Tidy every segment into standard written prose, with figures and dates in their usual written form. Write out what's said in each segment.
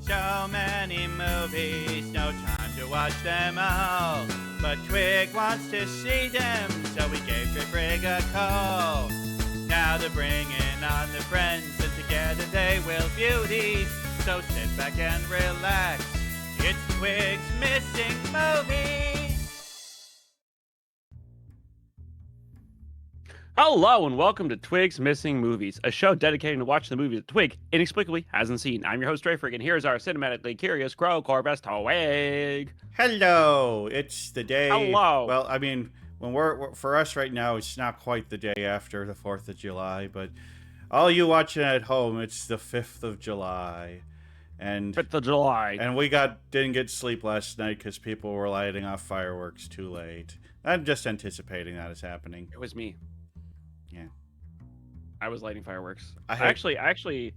so many movies, no time to watch them all. But Twig wants to see them, so we gave Twig a call. Now they're bringing on their friends, and together they will view these. So sit back and relax. It's Twig's Missing Movies. Hello and welcome to Twigs Missing Movies, a show dedicated to watching the movies that Twig inexplicably hasn't seen. I'm your host, Dreyfrig, and here's our cinematically curious Crow Corbest Twig. Hello, it's the day. Hello. Well, I mean, when we're for us right now, it's not quite the day after the 4th of July, but all you watching at home, it's the 5th of July. And 5th of July. And we didn't get sleep last night because people were lighting off fireworks too late. I'm just anticipating that is happening. It was me. Yeah. I was lighting fireworks. I actually,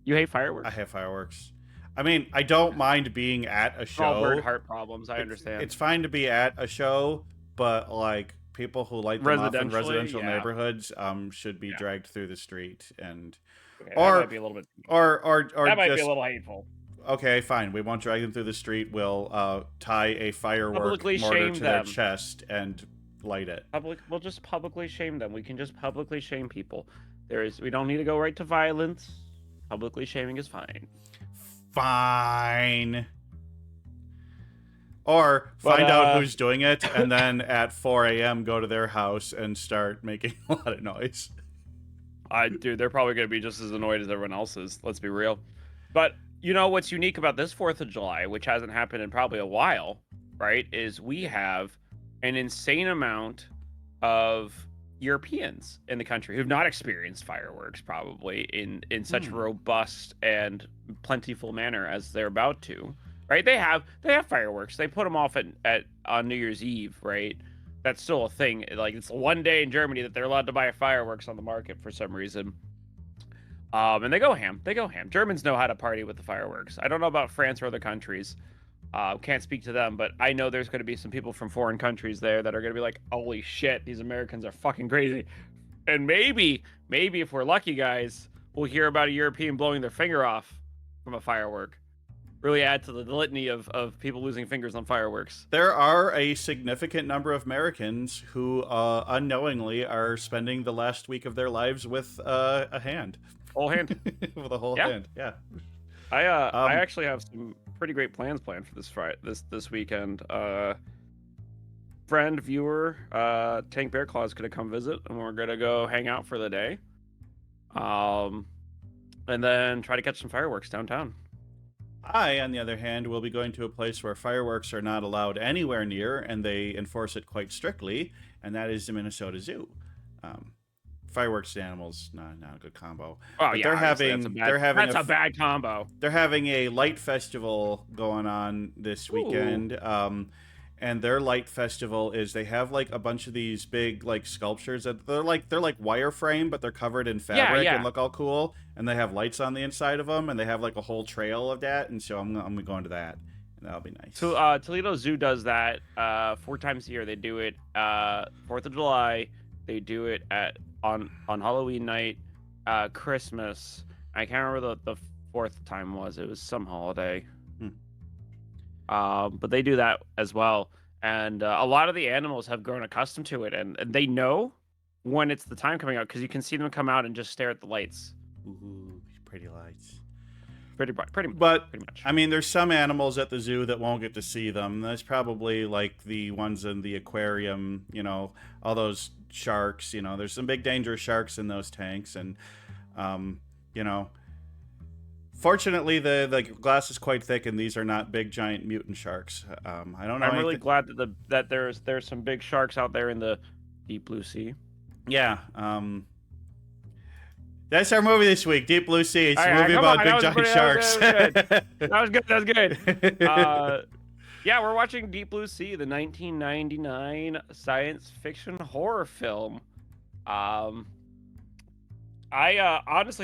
you hate fireworks? I hate fireworks. I mean, I don't mind being at a show. All bird heart problems, I understand. It's fine to be at a show, but like people who light them off in residential neighborhoods should be dragged through the street and that might be a little bit that might be a little hateful. Okay, fine. We won't drag them through the street. We'll tie a firework mortar to their chest and light it. We'll just publicly shame them. We can just publicly shame people. We don't need to go right to violence. Publicly shaming is fine. Fine. Or find out who's doing it, and then at 4 a.m. go to their house and start making a lot of noise. Dude, they're probably going to be just as annoyed as everyone else is. Let's be real. But you know what's unique about this 4th of July, which hasn't happened in probably a while, right, is we have an insane amount of Europeans in the country who've not experienced fireworks probably in such a robust and plentiful manner as they're about to, right? They have fireworks. They put them off on New Year's Eve, right? That's still a thing. Like, it's one day in Germany that they're allowed to buy fireworks on the market for some reason. And they go ham. Germans know how to party with the fireworks. I don't know about France or other countries. Can't speak to them, but I know there's going to be some people from foreign countries there that are going to be like, holy shit, these Americans are fucking crazy. And maybe if we're lucky, guys, we'll hear about a European blowing their finger off from a firework. Really add to the litany of people losing fingers on fireworks. There are a significant number of Americans who unknowingly are spending the last week of their lives with a hand. Whole hand. With a whole hand, yeah. I actually have some pretty great plans planned for this weekend. Friend, viewer, Tank Bear Claw is gonna come visit, and we're gonna go hang out for the day. And then try to catch some fireworks downtown. I, on the other hand, will be going to a place where fireworks are not allowed anywhere near, and they enforce it quite strictly, and that is the Minnesota Zoo. Fireworks and animals, not a good combo. Oh, but yeah, that's a bad combo. They're having a light festival going on this weekend. And their light festival is they have like a bunch of these big like sculptures that they're like wireframe, but they're covered in fabric and look all cool. And they have lights on the inside of them, and they have like a whole trail of that. And so I'm going to that, and that'll be nice. So Toledo Zoo does that 4 times a year. They do it 4th of July. They do it on Halloween night, Christmas. I can't remember the 4th time was. It was some holiday. But they do that as well. And a lot of the animals have grown accustomed to it. And they know when it's the time coming out because you can see them come out and just stare at the lights. Ooh, pretty lights. Pretty much. I mean, there's some animals at the zoo that won't get to see them. That's probably like the ones in the aquarium, all those sharks, there's some big dangerous sharks in those tanks. And, fortunately, the glass is quite thick, and these are not big, giant mutant sharks. I don't know. I'm really glad that there's some big sharks out there in the deep blue sea. Yeah. That's our movie this week, Deep Blue Sea. It's a movie about big, giant sharks. That was good. Yeah, we're watching Deep Blue Sea, the 1999 science fiction horror film. Honestly,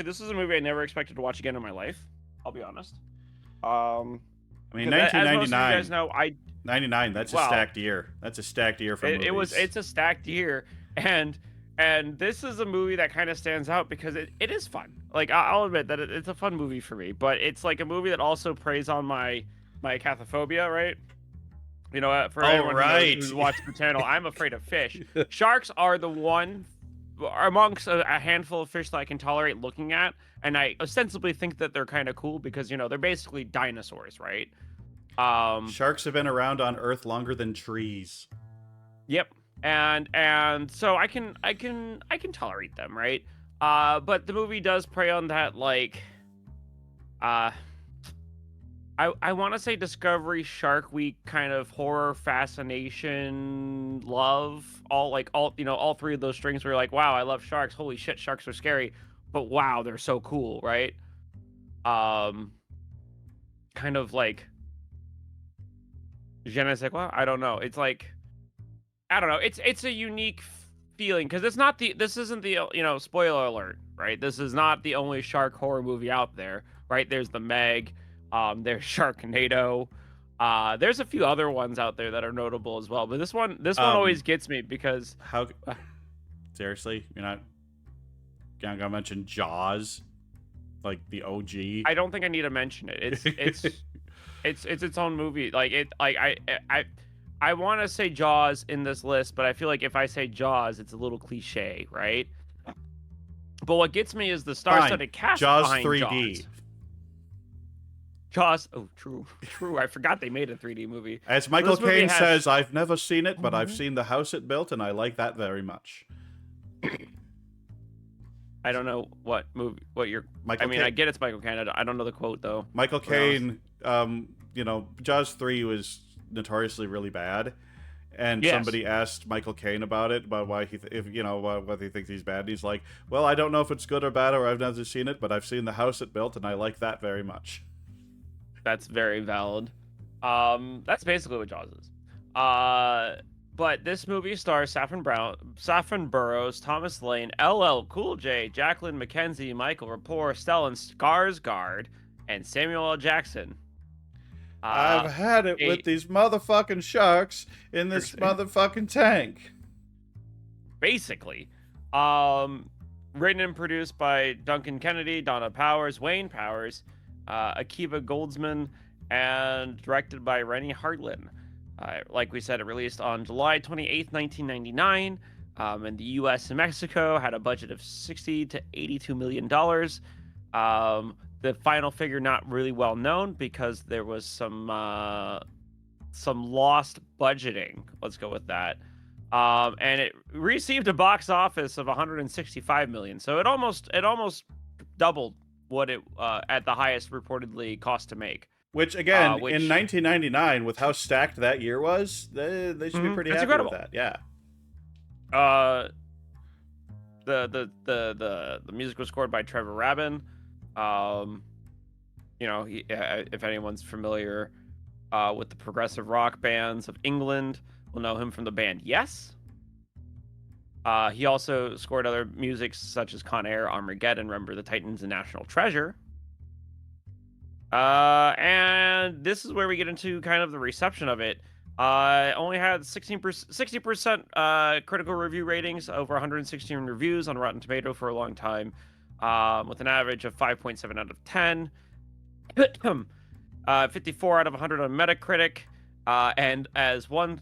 this is a movie I never expected to watch again in my life. I'll be honest. I mean, 1999. As most of you guys know, 99. That's a stacked year. That's a stacked year for movies. It's a stacked year, and this is a movie that kind of stands out because it is fun. like I'll admit that it's a fun movie for me, but it's like a movie that also preys on my cathophobia, right? You know, for Oh, anyone right. who's watched the channel, I'm afraid of fish. Sharks are the one amongst a handful of fish that I can tolerate looking at, and I ostensibly think that they're kind of cool because, you know, they're basically dinosaurs, right? Sharks have been around on Earth longer than trees. Yep. And so I can tolerate them, right? But the movie does prey on that, like, I want to say Discovery Shark Week kind of horror fascination love, all three of those strings where you're like, wow, I love sharks, holy shit, sharks are scary, but wow, they're so cool, right? Kind of like je ne sais quoi. I don't know, it's like, I don't know, it's a unique feeling because this isn't the, you know, spoiler alert, right? This is not the only shark horror movie out there, right? There's the Meg. There's Sharknado. There's a few other ones out there that are notable as well, but this one always gets me because Seriously, you're not gonna mention Jaws, like the OG? I don't think I need to mention it. It's its own movie. Like I want to say Jaws in this list, but I feel like if I say Jaws, it's a little cliche, right? But what gets me is the star-studded cast Jaws behind 3D. Jaws. Oh, true. I forgot they made a 3D movie. As Michael Caine says, I've never seen it, but I've seen the house it built, and I like that very much. I don't know what movie, I get it's Michael Caine. I don't know the quote though. Michael Caine, you know, Jaws 3 was notoriously really bad, and somebody asked Michael Caine about it, about why whether he thinks he's bad. And he's like, well, I don't know if it's good or bad, or I've never seen it, but I've seen the house it built, and I like that very much. That's very valid. That's basically what Jaws is. But this movie stars Saffron Burrows, Thomas Lane, LL Cool J, Jacqueline McKenzie, Michael Rapport, Stellan Skarsgård, and Samuel L. Jackson. I've had it with these motherfucking sharks in this motherfucking tank. Basically. Written and produced by Duncan Kennedy, Donna Powers, Wayne Powers, Akiva Goldsman, and directed by Rennie Hartlin. Like we said, it released on July 28th, 1999. In the U.S. and Mexico, had a budget of $60 to $82 million. The final figure not really well known because there was some lost budgeting. Let's go with that. And it received a box office of $165 million. So it almost doubled what it at the highest reportedly cost to make. Which again, in 1999, with how stacked that year was, they should be pretty happy with that. Yeah. The music was scored by Trevor Rabin. You know, if anyone's familiar with the progressive rock bands of England, will know him from the band Yes. He also scored other music such as Con Air, Armageddon, Remember the Titans, and National Treasure. And this is where we get into kind of the reception of it. Only had 60% critical review ratings, over 116 reviews on Rotten Tomato for a long time, with an average of 5.7 out of 10. 54 out of 100 on Metacritic. And as one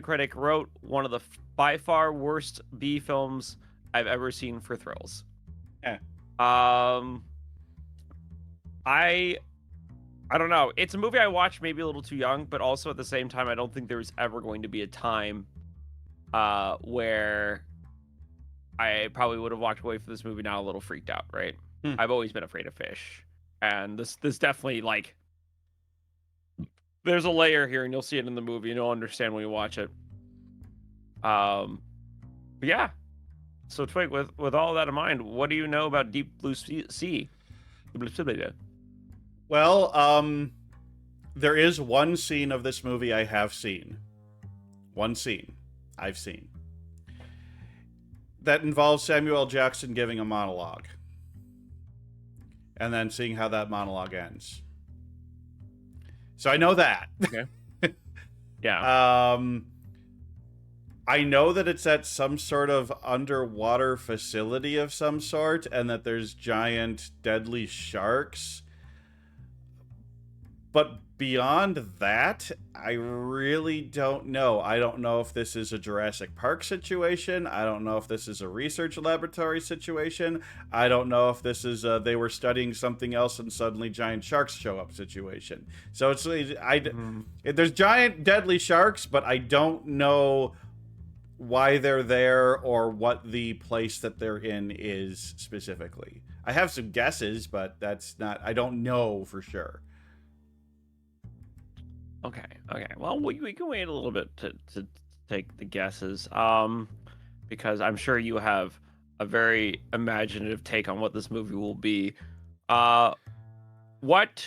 critic wrote, one of the by far worst B films I've ever seen for thrills. Yeah. I don't know. It's a movie I watched maybe a little too young, but also at the same time, I don't think there was ever going to be a time where I probably would have walked away from this movie now a little freaked out, right? I've always been afraid of fish. And this definitely, like, there's a layer here, and you'll see it in the movie, and you'll understand when you watch it. But yeah. So Twig, with all that in mind, what do you know about Deep Blue Sea? Well, there is one scene of this movie I have seen. One scene I've seen. That involves Samuel L. Jackson giving a monologue. And then seeing how that monologue ends. So I know that. Okay. Yeah. I know that it's at some sort of underwater facility of some sort, and that there's giant deadly sharks. But beyond that, I really don't know. I don't know if this is a Jurassic Park situation. I don't know if this is a research laboratory situation. I don't know if this is they were studying something else and suddenly giant sharks show up situation. So there's giant deadly sharks, but I don't know why they're there or what the place that they're in is specifically. I have some guesses, but that's not. I don't know for sure. Okay. Okay. Well, we can wait a little bit to take the guesses. Because I'm sure you have a very imaginative take on what this movie will be. Uh, what?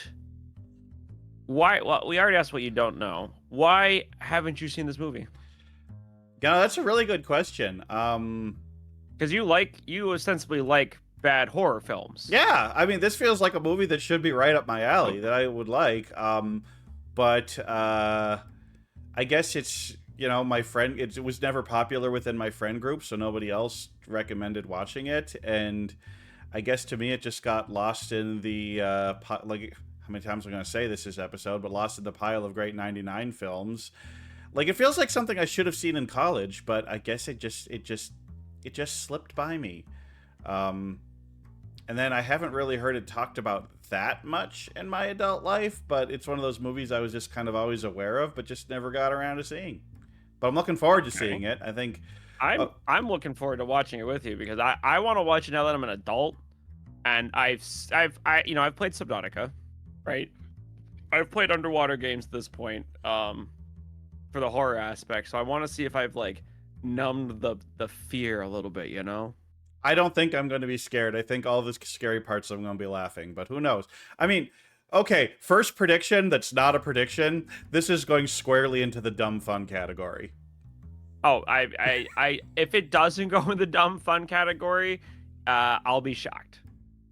Why? Well, we already asked what you don't know. Why haven't you seen this movie? Yeah, that's a really good question. Because you ostensibly like bad horror films. Yeah, I mean, this feels like a movie that should be right up my alley that I would like. But I guess it's my friend. It was never popular within my friend group, so nobody else recommended watching it, and I guess to me it just got lost in the like. How many times am I going to say this episode? But lost in the pile of great '99 films. Like, it feels like something I should have seen in college, but I guess it just slipped by me. And then I haven't really heard it talked about that much in my adult life, but it's one of those movies I was just kind of always aware of, but just never got around to seeing. But I'm looking forward to seeing it. I think I'm looking forward to watching it with you because I want to watch it now that I'm an adult, and I've played Subnautica, right? I've played underwater games at this point, for the horror aspect, so I want to see if I've like numbed the fear a little bit, I don't think I'm going to be scared. I think all the scary parts I'm going to be laughing, but who knows? I mean, okay, first prediction that's not a prediction. This is going squarely into the dumb fun category. Oh, I if it doesn't go in the dumb fun category, I'll be shocked.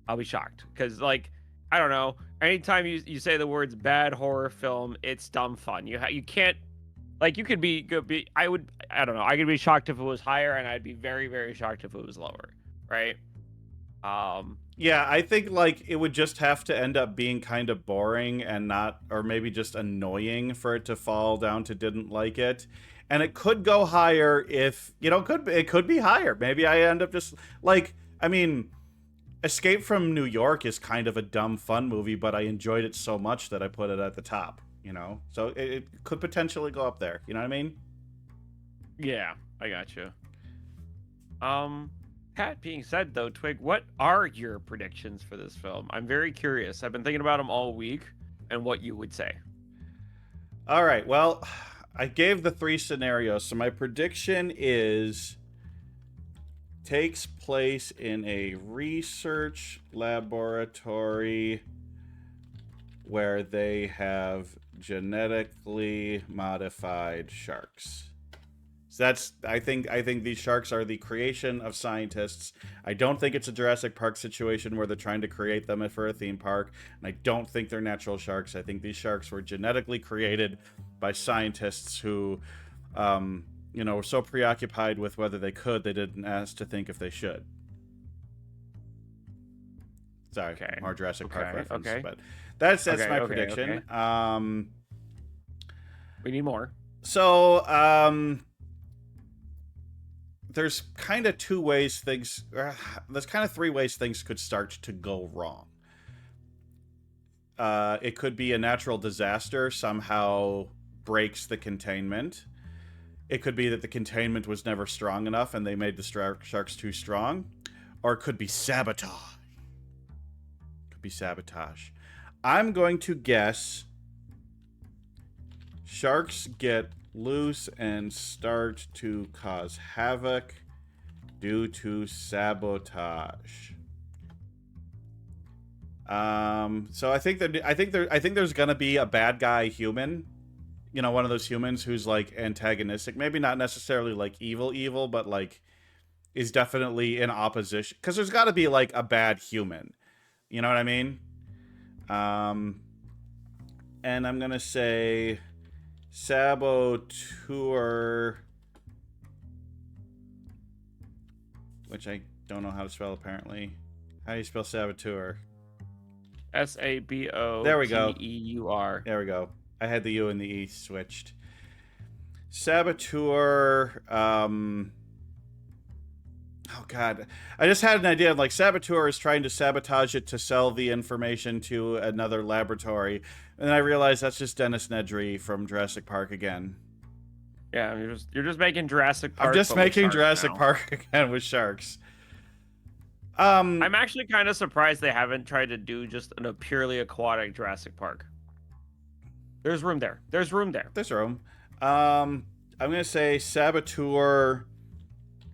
I'll be shocked because, like, I don't know. Anytime you say the words bad horror film, it's dumb fun. You can't, like, you could be I don't know. I could be shocked if it was higher, and I'd be very, very shocked if it was lower, right? Yeah, I think like it would just have to end up being kind of boring and not, or maybe just annoying for it to fall down to didn't like it. And it could go higher if it could be higher. Maybe I end up just like, I mean, Escape from New York is kind of a dumb fun movie, but I enjoyed it so much that I put it at the top. So it could potentially go up there. You know what I mean? Yeah, I got you. That being said, though, Twig, what are your predictions for this film? I'm very curious. I've been thinking about them all week and what you would say. All right. Well, I gave the 3 scenarios. So my prediction is takes place in a research laboratory where they have genetically modified sharks. So I think these sharks are the creation of scientists. I don't think it's a Jurassic Park situation where they're trying to create them for a theme park, and I don't think they're natural sharks. I think these sharks were genetically created by scientists who, were so preoccupied with whether they could, they didn't ask to think if they should. Sorry, okay. More Jurassic Park reference, but that's my prediction. Okay. We need more. So, there's kind of 3 ways things could start to go wrong. It could be a natural disaster somehow breaks the containment. It could be that the containment was never strong enough and they made the sharks too strong. Or it could be sabotage. I'm going to guess sharks get loose and start to cause havoc due to sabotage. So I think there's gonna be a bad guy human, one of those humans who's like antagonistic, maybe not necessarily like evil, but like is definitely in opposition. Because there's got to be like a bad human, you know what I mean? And I'm gonna say saboteur which I don't know how to spell apparently. How do you spell saboteur? Saboteur. There we go. There we go. I had the U and the E switched. Saboteur. Oh god, I just had an idea of like Saboteur is trying to sabotage it to sell the information to another laboratory, and I realized that's just Dennis Nedry from Jurassic Park again. Yeah, you're just making Jurassic Park. I'm just making Jurassic Park again with sharks. I'm actually kind of surprised they haven't tried to do just a purely aquatic Jurassic Park. There's room there. There's room there. There's room. I'm gonna say Saboteur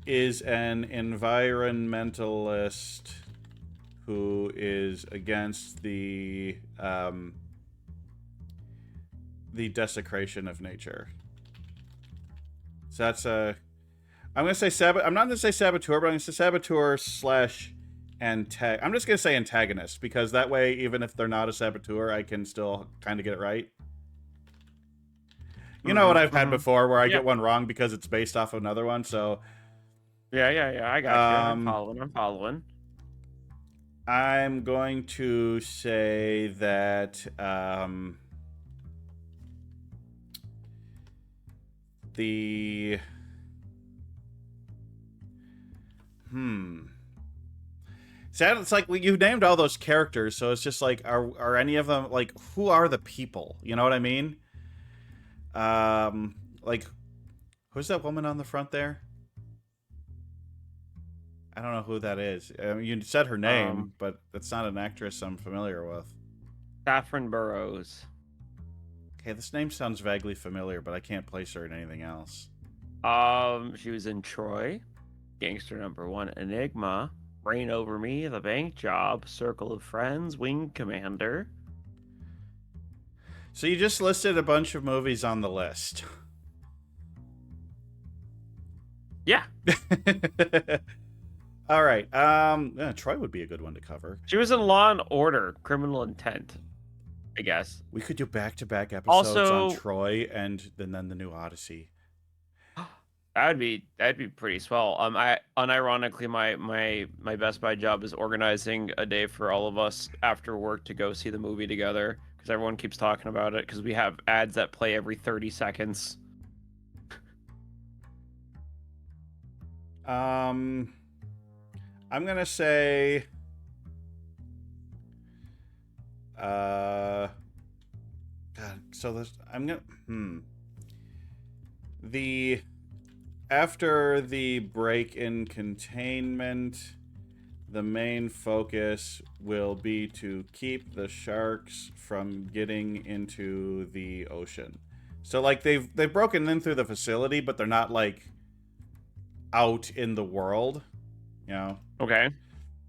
is an environmentalist who is against the desecration of nature. So that's a. I'm gonna say I'm not gonna say saboteur, but I'm gonna say saboteur slash antag. I'm just gonna say antagonist because that way, even if they're not a saboteur, I can still kind of get it right. You know what I've had before, where I get one wrong because it's based off of another one. So. Yeah. I got you. I'm following. I'm going to say that the See, it's like you named all those characters, so it's just like, are any of them like who are the people? You know what I mean? Like, who's that woman on the front there? I don't know who that is. I mean, you said her name, but that's not an actress I'm familiar with. Saffron Burrows. Okay, this name sounds vaguely familiar, but I can't place her in anything else. She was in Troy, Gangster #1, Enigma, Reign Over Me, The Bank Job, Circle of Friends, Wing Commander. So you just listed a bunch of movies on the list. Yeah. All right. Troy would be a good one to cover. She was in Law and Order, Criminal Intent, I guess. We could do back-to-back episodes also, on Troy and then the new Odyssey. That'd be pretty swell. Unironically, my Best Buy job is organizing a day for all of us after work to go see the movie together because everyone keeps talking about it because we have ads that play every 30 seconds. I'm gonna say God, so this after the break in containment, the main focus will be to keep the sharks from getting into the ocean. So like they've broken in through the facility, but they're not like out in the world, you know. Okay.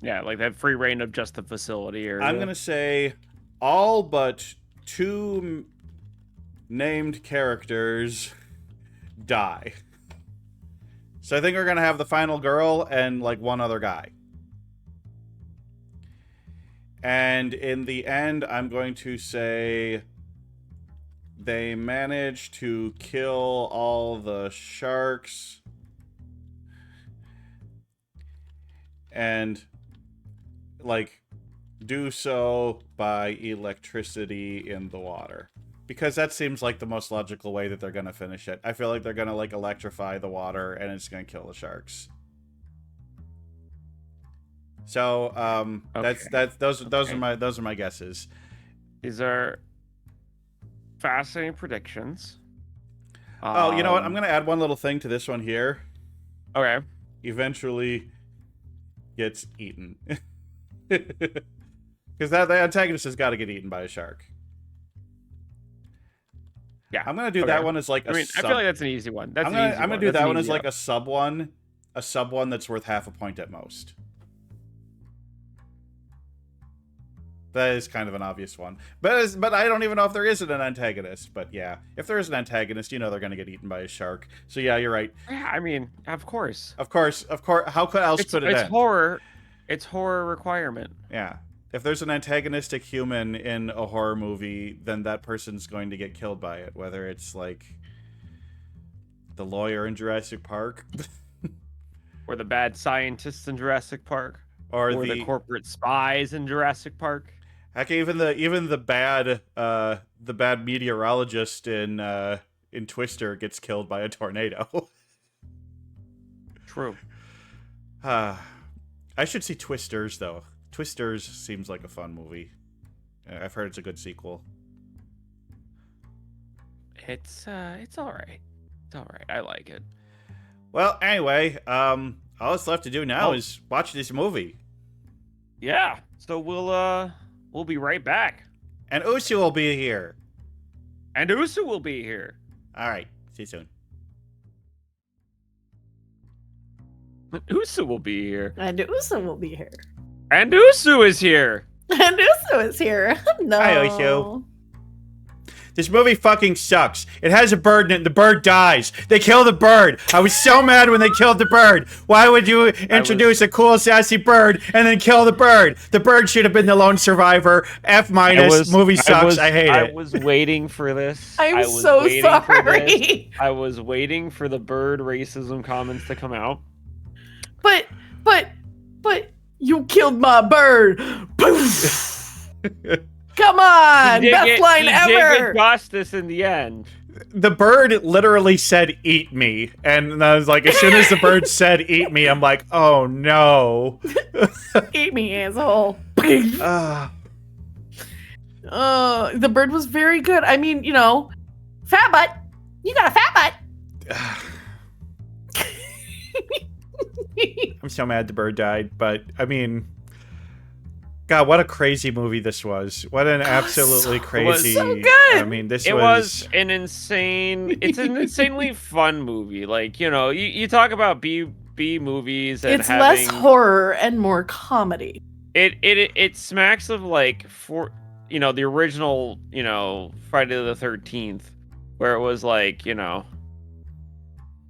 Yeah, like they have free reign of just the facility area. I'm gonna say all but 2 named characters die. So I think we're gonna have the final girl and like one other guy. And in the end, I'm going to say they manage to kill all the sharks and like do so by electricity in the water. Because that seems like the most logical way that they're going to finish it. I feel like they're going to like electrify the water and it's going to kill the sharks. So, those are my guesses. These are fascinating predictions. Oh, you know what? I'm going to add one little thing to this one here. Okay. Eventually gets eaten. Because the antagonist has got to get eaten by a shark. Yeah, I'm gonna do that one as like a I feel like that's an easy one. I'm gonna do that one as like a sub one that's worth half a point at most. That is kind of an obvious one, but I don't even know if there isn't an antagonist. But yeah, if there is an antagonist, you know they're gonna get eaten by a shark. So yeah, you're right. Yeah, I mean, of course. How could else put it? It's horror. It's horror requirement. Yeah. If there's an antagonistic human in a horror movie, then that person's going to get killed by it. Whether it's like the lawyer in Jurassic Park, or the bad scientists in Jurassic Park, or or the corporate spies in Jurassic Park. heck, even the bad meteorologist in Twister gets killed by a tornado. True. I should see Twisters though. Twisters seems like a fun movie. I've heard it's a good sequel. It's all right. It's all right. I like it. Well, anyway, all that's left to do now is watch this movie. Yeah. So we'll be right back. And Usu will be here. And Usu will be here. All right. See you soon. Usu will be here. And Usu will be here. And Usu is here. And Usu is here. No. Hi, Usu. This movie fucking sucks. It has a bird in it, and the bird dies. They kill the bird. I was so mad when they killed the bird. Why would you introduce a cool, sassy bird and then kill the bird? The bird should have been the lone survivor. F-. Movie sucks. I hate it. I was waiting for this. I'm so sorry. I was waiting for the bird racism comments to come out. But you killed my bird. Poof. Come on, best line ever. Did get justice in the end. The bird literally said, "Eat me," and I was like, as soon as the bird said, "Eat me," I'm like, "Oh no!" Eat me, asshole. The bird was very good. I mean, you know, fat butt. You got a fat butt. I'm so mad the bird died, but I mean, God, what a crazy movie this was! What an absolutely crazy. So good. I mean, It was an insane. It's an insanely fun movie. Like, you know, you talk about B movies and it's less horror and more comedy. It smacks of like the original, Friday the 13th, where it was like, it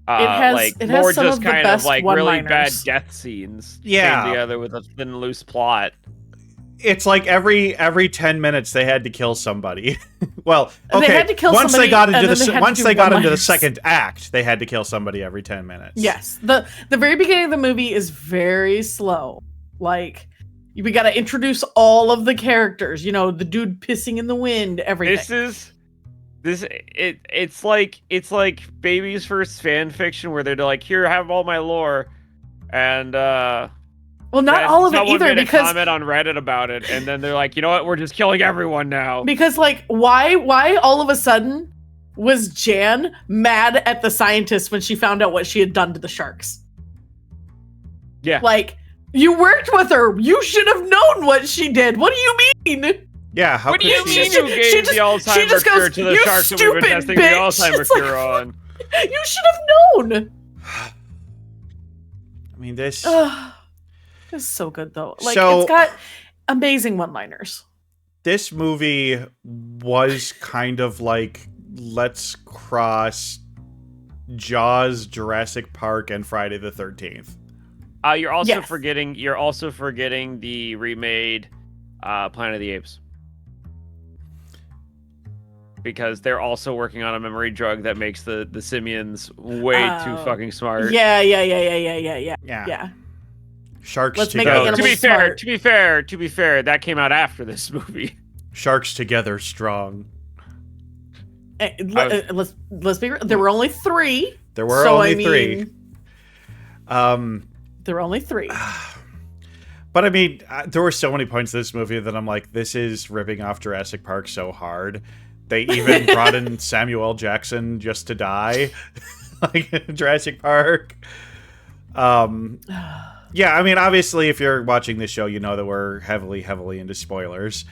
has more some just of the kind best of like really bad one-liners. death scenes. Yeah. Came together with a thin, loose plot. It's like every 10 minutes they had to kill somebody. Well, okay. They had to kill once somebody, they got into and then they had once to do they got into the one-liners. second act, they had to kill somebody every 10 minutes. Yes. The very beginning of the movie is very slow. Like, we got to introduce all of the characters. You know, the dude pissing in the wind, everything. It's like baby's first fan fiction where they're like, here, have all my lore, and well, not all of it someone either, made because a comment on Reddit about it, and then they're like, you know what, we're just killing everyone now. Because, like, why all of a sudden was Jan mad at the scientist when she found out what she had done to the sharks? Yeah. Like, you worked with her. You should have known what she did. What do you mean? Yeah, how What do could you she? mean you gave the Alzheimer's cure to the "You sharks that we've been stupid testing the bitch." Alzheimer's It's like, cure on? You should have known. I mean, this. It's so good, though. Like, So- it's got amazing one-liners. This movie was kind of like, let's cross Jaws, Jurassic Park, and Friday the 13th. You're also Yes. forgetting the remade Planet of the Apes. Because they're also working on a memory drug that makes the simians way too fucking smart. Yeah. Yeah. Sharks Let's make together. animals To be fair, that came out after this movie. Sharks together strong. Let's be real. There were only 3. There were So, only I mean, 3. There were only 3. But I mean, there were so many points in this movie that I'm like, this is ripping off Jurassic Park so hard. They even brought in Samuel L. Jackson just to die, like in Jurassic Park. Yeah, I mean, obviously, if you're watching this show, you know that we're heavily into spoilers.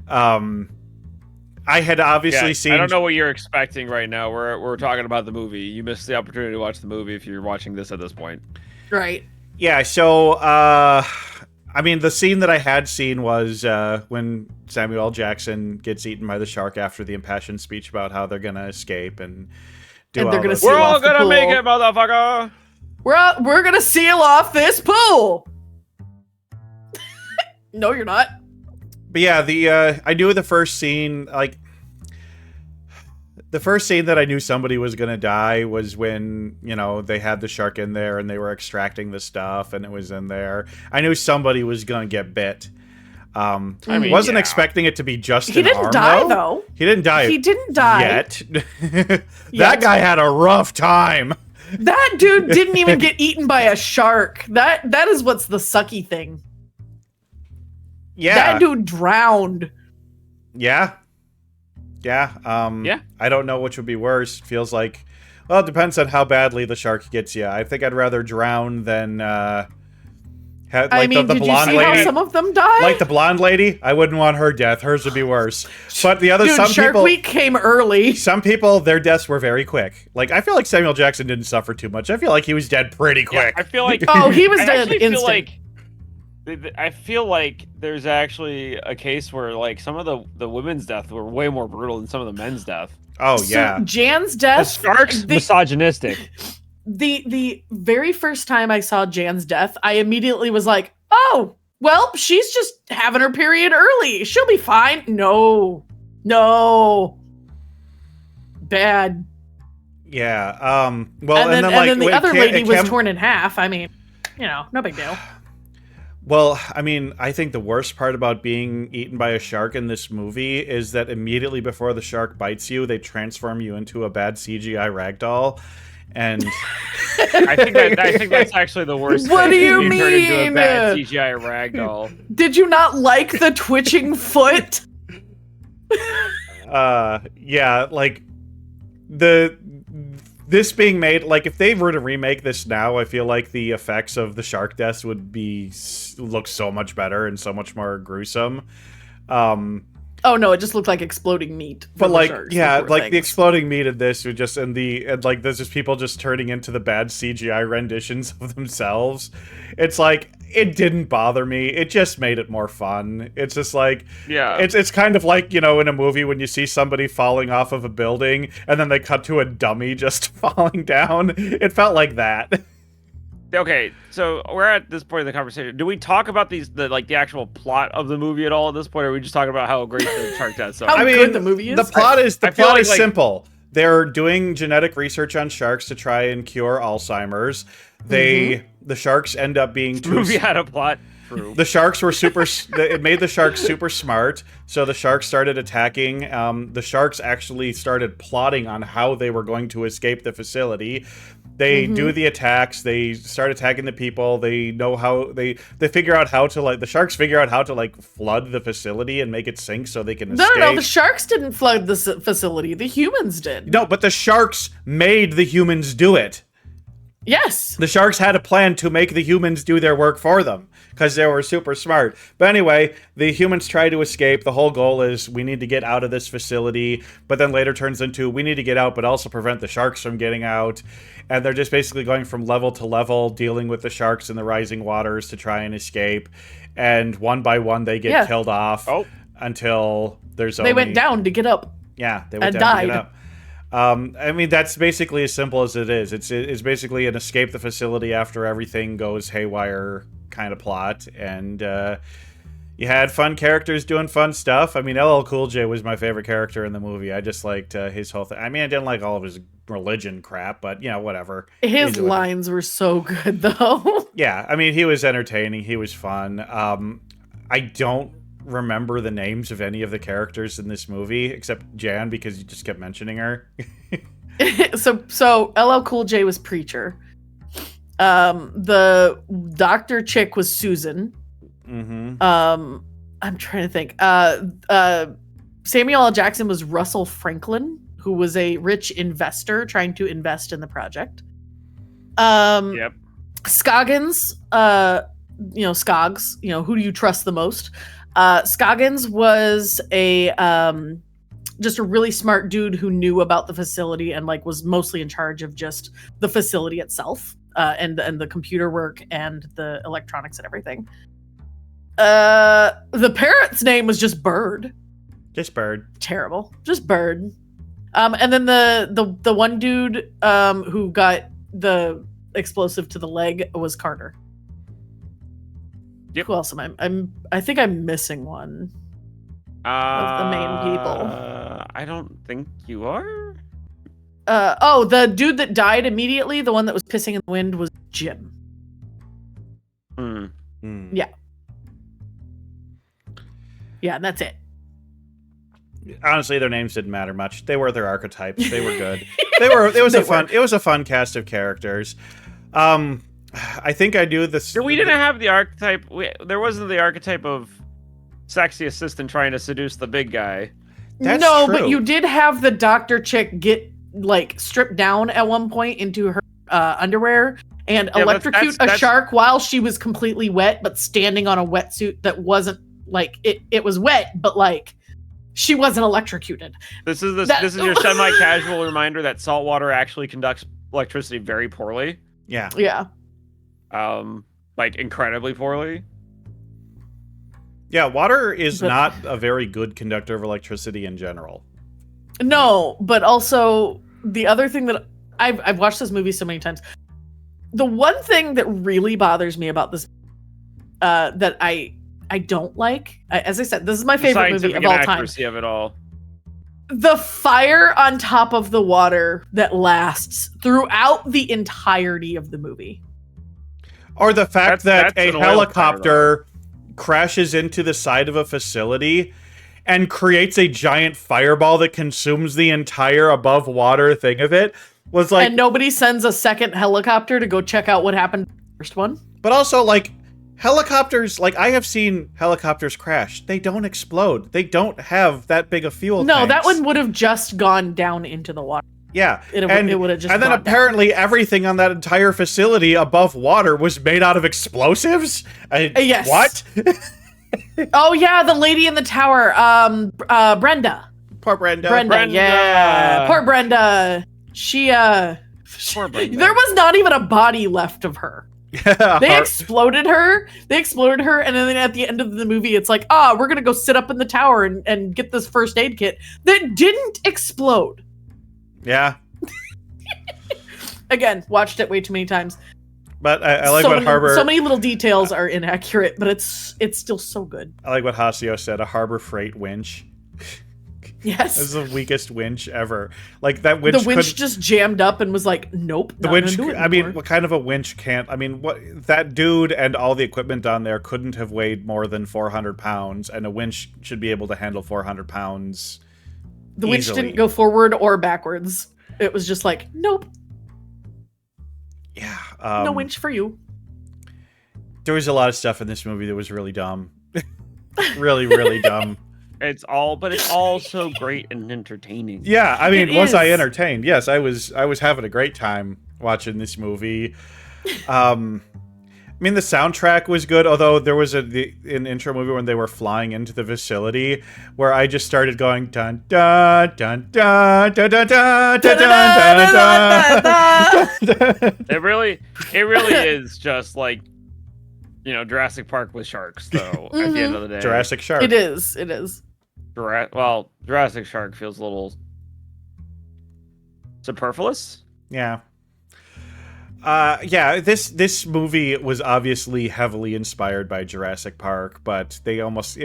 I had obviously seen. I don't know what you're expecting right now. We're talking about the movie. You missed the opportunity to watch the movie if you're watching this at this point. Right. Yeah, so I mean, the scene that I had seen was when Samuel L. Jackson gets eaten by the shark after the impassioned speech about how they're gonna escape and do all they're gonna this. seal We're all off the gonna pool. make it, motherfucker. We're gonna seal off this pool. No, you're not. But yeah, the I knew the first scene, like The first scene that I knew somebody was going to die was when, they had the shark in there and they were extracting the stuff and it was in there. I knew somebody was going to get bit. Wasn't expecting it to be just He an didn't arm, die, though. though. He didn't die. He didn't die. Yet. That guy had a rough time. That dude didn't even get eaten by a shark. That is what's the sucky thing. Yeah. That dude drowned. Yeah. Yeah. I don't know which would be worse. Feels like, well, it depends on how badly the shark gets you. I think I'd rather drown than, the did blonde you see lady. how some of them died? Like the blonde lady, I wouldn't want her death. Hers would be worse. But the other, Dude, Shark Week came early. Some people, their deaths were very quick. Like, I feel like Samuel Jackson didn't suffer too much. I feel like he was dead pretty quick. I feel like he was dead I instant. feel like there's actually a case where like some of the women's death were way more brutal than some of the men's death. Oh yeah. So Jan's The death. shark's misogynistic. The very first time I saw Jan's death, I immediately was like, oh, well, she's just having her period early. She'll be fine. No. Bad. Yeah. Well, and then the when other lady was torn in half. I mean, no big deal. Well, I mean, I think the worst part about being eaten by a shark in this movie is that immediately before the shark bites you, they transform you into a bad CGI ragdoll. And I think that's actually the worst. What do you Turn into a mean? bad CGI ragdoll. Did you not like the twitching foot? yeah, like this being made, like if they were to remake this now, I feel like the effects of the shark deaths would look so much better and so much more gruesome. Oh no, it just looked like exploding meat. But like, sharks, yeah, like things. the exploding meat in this would just and like there's just people just turning into the bad CGI renditions of themselves. It's like it didn't bother me. It just made it more fun. It's just like, yeah, it's kind of like, in a movie when you see somebody falling off of a building and then they cut to a dummy just falling down. It felt like that. Okay, so we're at this point of the conversation. Do we talk about the actual plot of the movie at all at this point, or are we just talking about how great the shark deaths are? How good the movie is? The plot is like, simple. They're doing genetic research on sharks to try and cure Alzheimer's. The sharks end up being the movie had a plot. True. The sharks were it made the sharks super smart, so the sharks started attacking. The sharks actually started plotting on how they were going to escape the facility. They do the attacks. They start attacking the people. They know how they figure out how to the sharks figure out how to flood the facility and make it sink so they can escape. No, the sharks didn't flood the facility. The humans did. No, but the sharks made the humans do it. Yes. The sharks had a plan to make the humans do their work for them because they were super smart. But anyway, the humans try to escape. The whole goal is we need to get out of this facility, but then later turns into we need to get out but also prevent the sharks from getting out. And they're just basically going from level to level, dealing with the sharks in the rising waters to try and escape. And one by one, they get killed off until there's only... They went down to get up. Yeah, they went and down died. to get up. I mean, that's basically as simple as it is. It's basically an escape the facility after everything goes haywire kind of plot. And you had fun characters doing fun stuff. I mean, LL Cool J was my favorite character in the movie. I just liked his whole thing. I mean, I didn't like all of his religion crap, but, whatever. His lines were so good, though. Yeah, I mean, he was entertaining. He was fun. I don't remember the names of any of the characters in this movie except Jan because you just kept mentioning her. so LL Cool J was Preacher. The doctor chick was Susan. I'm trying to think. Samuel L. Jackson was Russell Franklin, who was a rich investor trying to invest in the project. Scoggins, Scoggs, who do you trust the most? Scoggins was just a really smart dude who knew about the facility and was mostly in charge of just the facility itself, and the computer work and the electronics and everything. The parrot's name was just Bird. Just Bird. Terrible. Just Bird. And then the one dude who got the explosive to the leg was Carter. Yep. Who else am I think I'm missing one of the main people. I don't think you are. The dude that died immediately, the one that was pissing in the wind, was Jim. Yeah. Yeah, and that's it. Honestly, their names didn't matter much. They were their archetypes. They were good. It was a fun cast of characters. I think I do this. We didn't have the archetype. There wasn't the archetype of sexy assistant trying to seduce the big guy. That's no, true. but you did have the doctor chick get like stripped down at one point into her underwear and electrocute a shark while she was completely wet, but standing on a wetsuit that wasn't like it was wet, but like she wasn't electrocuted. This is your semi-casual reminder that salt water actually conducts electricity very poorly. Yeah. Yeah. Like incredibly poorly. Yeah, water is not a very good conductor of electricity in general. No, but also the other thing that I've watched this movie so many times. The one thing that really bothers me about this, that I don't like, as I said, this is my favorite movie of all time. Accuracy of it all. The fire on top of the water that lasts throughout the entirety of the movie. Or the fact that a an oil helicopter crashes into the side of a facility and creates a giant fireball that consumes the entire above water thing of it was like... And nobody sends a second helicopter to go check out what happened to the first one. But also, like, helicopters, like, I have seen helicopters crash. They don't explode. They don't have that big of fuel No, tanks. that one would have just gone down into the water. Yeah. It would have just And then gone apparently down. everything on that entire facility above water was made out of explosives? Yes. What? Oh, yeah, the lady in the tower. Brenda. Poor Brenda. Brenda, yeah. Poor Brenda. Poor Brenda. There was not even a body left of her. They exploded her. And then at the end of the movie, it's like, we're going to go sit up in the tower and get this first aid kit that didn't explode. Yeah. Again, watched it way too many times. But I like what Harbor... So many little details are inaccurate, but it's still so good. I like what Hasio said, a Harbor Freight winch. Yes. This is the weakest winch ever. Like, that winch The winch just jammed up and was like, nope. The winch, I mean, what kind of a winch can't... I mean, what that dude and all the equipment on there couldn't have weighed more than 400 pounds, and a winch should be able to handle 400 pounds The winch easily. didn't go forward or backwards. It was just like, nope. Yeah. No winch for you. There was a lot of stuff in this movie that was really dumb. Really, really dumb. It's all so great and entertaining. Yeah, I mean, It was I is. entertained? Yes, I was having a great time watching this movie. I mean, the soundtrack was good, although there was an intro movie when they were flying into the facility where I just started going dun dun dun dun dun dun dun dun dun dun. It really is just like, Jurassic Park with sharks, though. At the end of the day, Jurassic Shark. It is. Jurassic Shark feels a little superfluous. Yeah. Yeah, this movie was obviously heavily inspired by Jurassic Park, but they almost...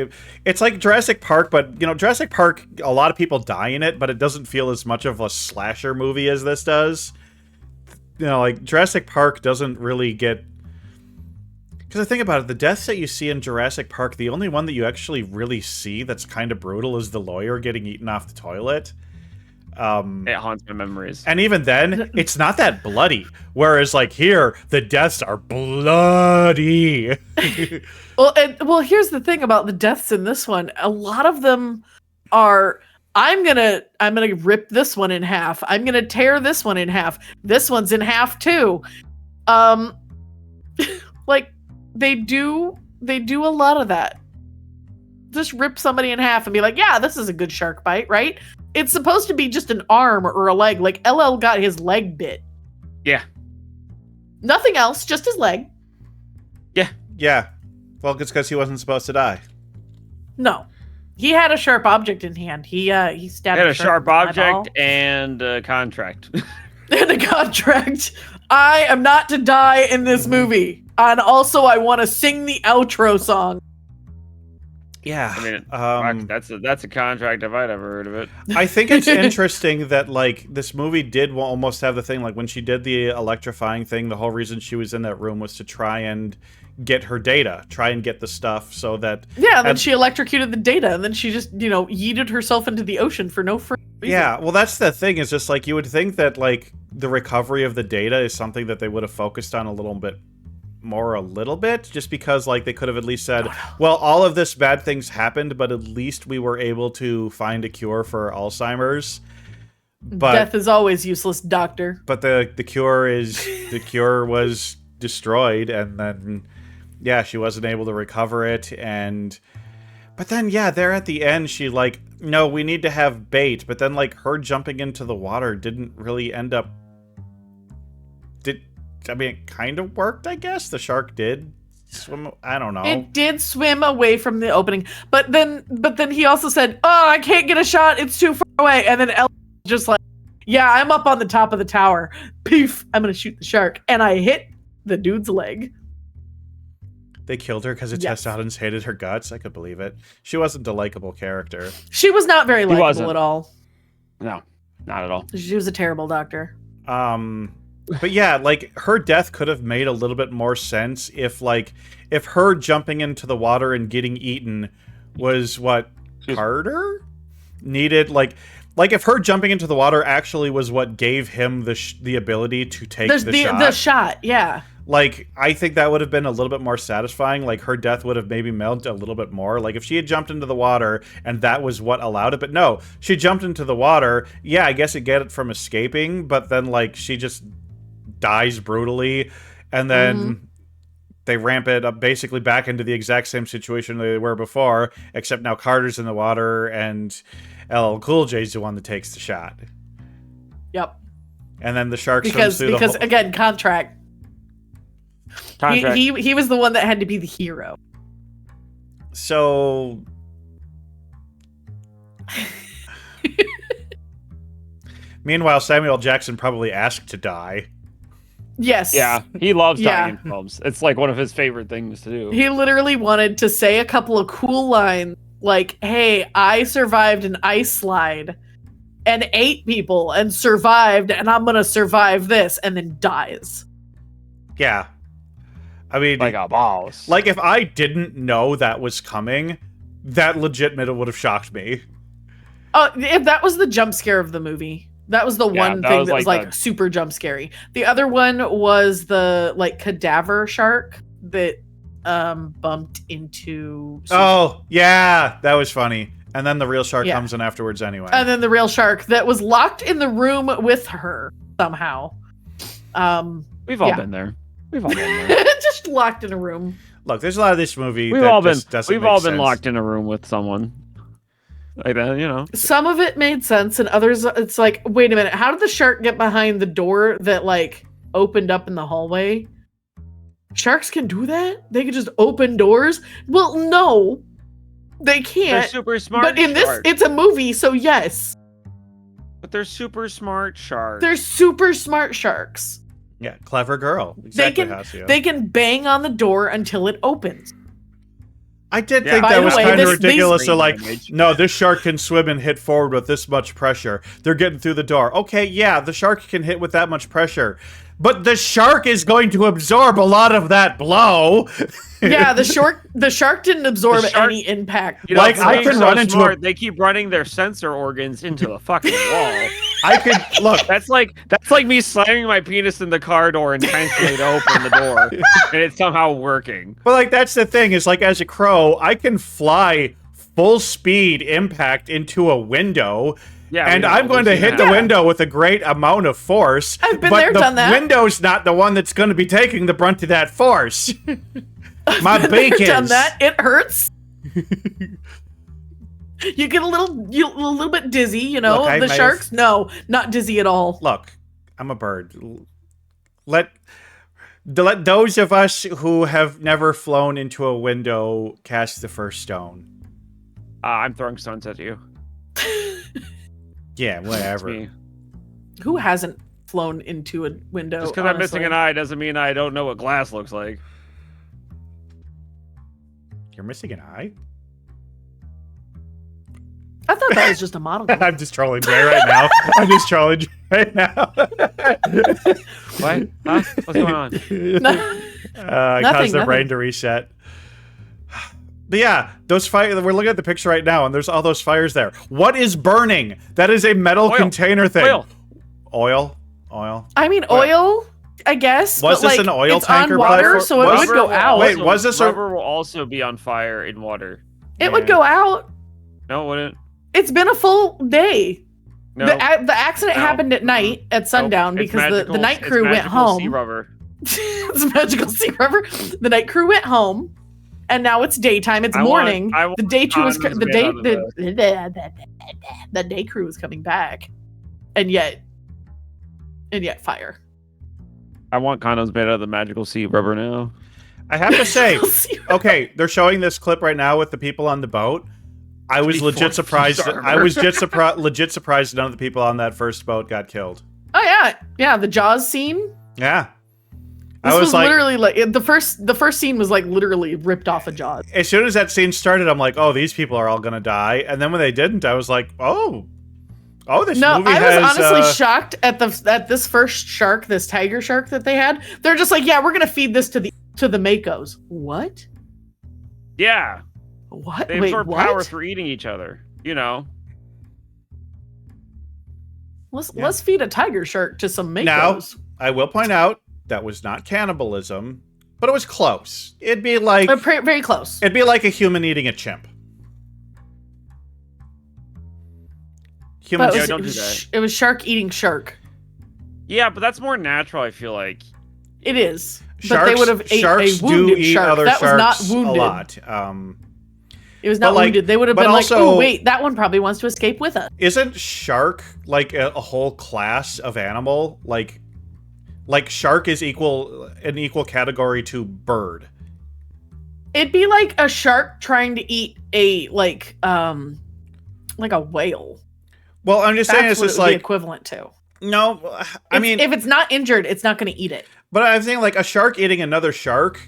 it's like Jurassic Park, but, Jurassic Park, a lot of people die in it, but it doesn't feel as much of a slasher movie as this does. Like, Jurassic Park doesn't really get... Because I think about it, the deaths that you see in Jurassic Park, the only one that you actually really see that's kind of brutal is the lawyer getting eaten off the toilet. It haunts my memories. And even then, it's not that bloody. Whereas, like, here, the deaths are bloody. Well, here's the thing about the deaths in this one. A lot of them are, I'm gonna rip this one in half. I'm gonna tear this one in half. This one's in half too. Like, they do a lot of that. Just rip somebody in half and be like, yeah, this is a good shark bite, right? It's supposed to be just an arm or a leg. Like, LL got his leg bit. Yeah. Nothing else, just his leg. Yeah. Well, it's because he wasn't supposed to die. No. He had a sharp object in hand. He stabbed Had a sharp in the object eyeball. and a contract. And a contract. I am not to die in this movie. And also, I want to sing the outro song. Yeah. I mean, that's a contract if I'd ever heard of it. I think it's interesting that like this movie did almost have the thing like when she did the electrifying thing, the whole reason she was in that room was to try and get her data, try and get the stuff so that Yeah, and then she electrocuted the data, and then she just, yeeted herself into the ocean for no reason. Yeah, well, that's the thing. Is just like you would think that like the recovery of the data is something that they would have focused on a little bit, just because like they could have at least said, well, all of this bad things happened, but at least we were able to find a cure for Alzheimer's. But death is always useless, doctor. But the cure was destroyed, and then yeah, she wasn't able to recover it, but then yeah, there at the end she like, no, we need to have bait, but then like her jumping into the water didn't really end up it kind of worked, I guess. The shark did swim, I don't know. It did swim away from the opening, but then he also said, "Oh, I can't get a shot. It's too far away." And then Ella just like, "Yeah, I'm up on the top of the tower. Poof! I'm gonna shoot the shark," and I hit the dude's leg. They killed her because the Testodons hated her guts. I could believe it. She wasn't a likable character. She was not very likable at all. No, not at all. She was a terrible doctor. But yeah, like her death could have made a little bit more sense if her jumping into the water and getting eaten was what Carter needed. Like if her jumping into the water actually was what gave him the ability to take the shot. The shot, yeah. Like, I think that would have been a little bit more satisfying. Like, her death would have maybe meant a little bit more. Like, if she had jumped into the water and that was what allowed it. But no, she jumped into the water. Yeah, I guess it get it from escaping. But then, like, she just dies brutally. And then they ramp it up basically back into the exact same situation they were before. Except now Carter's in the water and LL Cool J's the one that takes the shot. Yep. And then the shark because again, contract. He was the one that had to be the hero. So meanwhile, Samuel Jackson probably asked to die. Yes. Yeah, he loves dying in films. It's like one of his favorite things to do. He literally wanted to say a couple of cool lines like, "Hey, I survived an ice slide and ate people and survived, and I'm gonna survive this," and then dies. Yeah. I mean, like a boss. Like, if I didn't know that was coming, that legitimately would have shocked me. Oh, if that was the jump scare of the movie. That was the one thing that was like super jump scary. The other one was the like cadaver shark that bumped into. Oh, yeah, that was funny. And then the real shark comes in afterwards anyway. And then the real shark that was locked in the room with her somehow. We've all been there. We've all been there. Just locked in a room. Look, there's a lot of this movie we've all been locked in a room with someone. Like that, you know. Some of it made sense, and others, it's like, wait a minute, how did the shark get behind the door that like opened up in the hallway? Sharks can do that? They can just open doors? Well, no, they can't. They're super smart. But in this, it's a movie, so yes. But they're super smart sharks. They're super smart sharks. Yeah, clever girl. Exactly. They can bang on the door until it opens. I did think that was kind of ridiculous. So like, no, this shark can swim and hit forward with this much pressure. They're getting through the door. Okay, yeah, the shark can hit with that much pressure. But the shark is going to absorb a lot of that blow. Yeah, the shark didn't absorb any impact. You know, like I can run into they keep running their sensor organs into the fucking wall. I could look. That's like me slamming my penis in the car door intentionally to open the door, and it's somehow working. But like that's the thing is like as a crow, I can fly full speed impact into a window. Yeah, and I'm going to hit the window with a great amount of force. I've been there, done that. But the window's not the one that's going to be taking the brunt of that force. My beak is. Done that. It hurts. You get a little bit dizzy, you know. Look, the sharks, no, not dizzy at all. Look, I'm a bird. Let those of us who have never flown into a window cast the first stone. I'm throwing stones at you. Yeah, whatever. Who hasn't flown into a window? Just because I'm missing an eye doesn't mean I don't know what glass looks like. You're missing an eye? I thought that was just a model. I'm just trolling Jay right now. I'm just trolling Jay right now. What? Huh? What's going on? I caused their brain to reset. But yeah, those fires. We're looking at the picture right now, and there's all those fires there. What is burning? That is a metal container thing. Oil. I mean, oil. I guess. Was but this an oil it's tanker on water, platform? so it would go out. Wait, was this rubber will also be on fire in water? It would go out. No, it wouldn't. It's been a full day. No. The accident happened at night at sundown because the night crew went home. Sea rubber. It's magical sea rubber. The night crew went home, and now it's daytime. It's morning. The day crew was the day crew was coming back, and yet fire. I want condoms made out of the magical sea rubber now. I have to say, okay, they're showing this clip right now with the people on the boat. I was legit surprised. I was just legit surprised none of the people on that first boat got killed. Oh yeah. The Jaws scene. Yeah. This was like, literally like the first scene was like literally ripped off of Jaws. As soon as that scene started, I'm like, oh, these people are all gonna die. And then when they didn't, I was like, oh, this movie has... I was honestly shocked at this first shark, this tiger shark that they had. They're just like, yeah, we're gonna feed this to the Makos. What? Yeah. What? They absorb power through eating each other. You know. Let's feed a tiger shark to some Makos. Now, I will point out that was not cannibalism, but it was close. It'd be like very close. It'd be like a human eating a chimp. Humans don't do that. It was shark eating shark. Yeah, but that's more natural. I feel like it is. Sharks, but they would have ate a wounded shark. That was not wounded. A lot. It was not wounded. They would have been like, oh, wait, that one probably wants to escape with us. Isn't shark like a whole class of animal? Like shark is an equal category to bird. It'd be like a shark trying to eat a like a whale. Well, I'm just saying it's just like equivalent to. No, I mean, if it's not injured, it's not going to eat it. But I'm saying like a shark eating another shark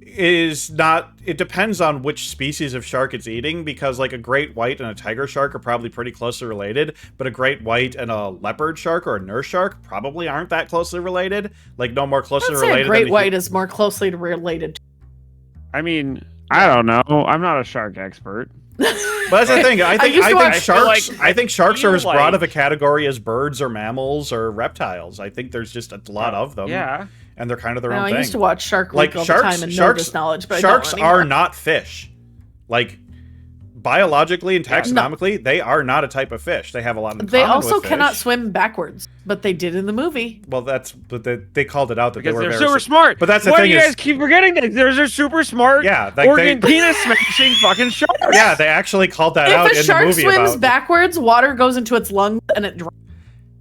is not. It depends on which species of shark it's eating, because like a great white and a tiger shark are probably pretty closely related, but a great white and a leopard shark or a nurse shark probably aren't that closely related. Like no more closely related. A great white is more closely related. I mean, I don't know. I'm not a shark expert. But that's the thing. I think sharks are as broad of a category as birds or mammals or reptiles. I think there's just a lot of them. Yeah. And they're kind of their own thing. I used to watch Shark Week all the time and know this knowledge, but sharks are not fish. Like, biologically and taxonomically, they are not a type of fish. They have a lot in common with fish. They also cannot swim backwards, but they did in the movie. Well, they called it out that because they were they're very super smart. But that's the Why thing. Do you guys keep forgetting that they're super smart. Yeah, organ penis smashing fucking sharks. Yeah, they actually called that out in the movie. If a shark swims backwards, water goes into its lungs and it drowns.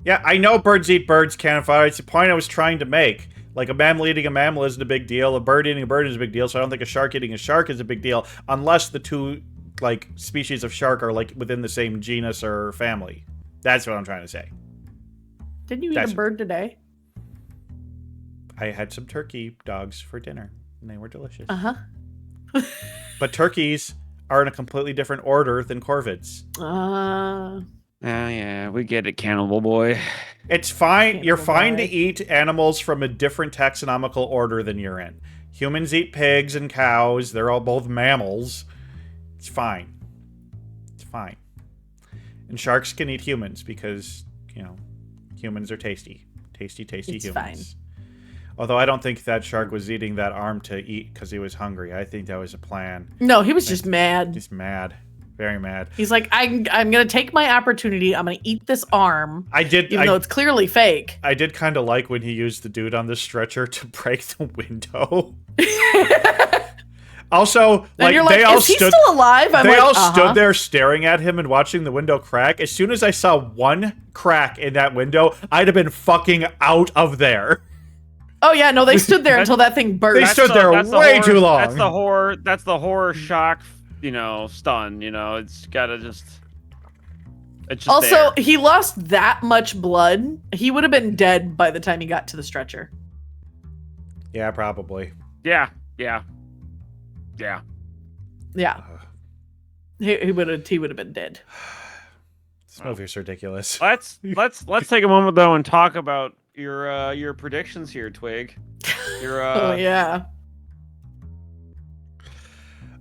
Yeah, I know birds eat birds, Canifire. It's the point I was trying to make. Like, a mammal eating a mammal isn't a big deal. A bird eating a bird is a big deal. So I don't think a shark eating a shark is a big deal, unless the two like species of shark are like within the same genus or family. That's what I'm trying to say. Didn't you eat a bird today? I had some turkey dogs for dinner, and they were delicious. But turkeys are in a completely different order than corvids. Yeah, we get it, Cannibal Boy. It's fine. You're fine to eat animals from a different taxonomical order than you're in. Humans eat pigs and cows. They're all both mammals. It's fine. It's fine. And sharks can eat humans because, humans are tasty. Tasty humans. Fine. Although I don't think that shark was eating that arm to eat because he was hungry. I think that was a plan. No, he was just mad. Just mad. Very mad. He's like, I'm going to take my opportunity. I'm going to eat this arm. Even though it's clearly fake. I did kind of like when he used the dude on the stretcher to break the window. Also, like, they all stood. Is he still alive? They all stood there staring at him and watching the window crack. As soon as I saw one crack in that window, I'd have been fucking out of there. Oh yeah, no, they stood there until that thing burst. They stood there way too long. That's the horror shock, stun. It's gotta just. It's just also, he lost that much blood. He would have been dead by the time he got to the stretcher. Yeah, probably. Yeah. He would have been dead. This movie is ridiculous. Let's take a moment though and talk about your predictions here, Twig. Your Oh yeah.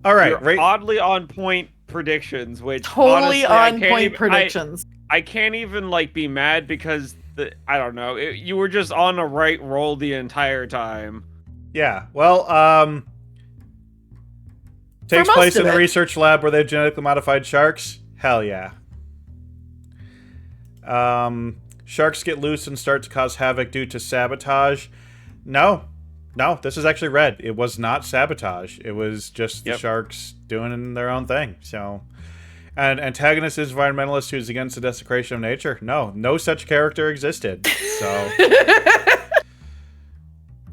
All right, your oddly on point predictions, which Totally honestly, on point predictions. I can't even like be mad because I don't know. You were just on a right roll the entire time. Yeah. Well, takes most place of in a it. research lab where they've genetically modified sharks. Hell yeah. Sharks get loose and start to cause havoc due to sabotage. No, this is actually red. It was not sabotage. It was just the sharks doing their own thing. So, and antagonist is environmentalist who's against the desecration of nature. No such character existed. So,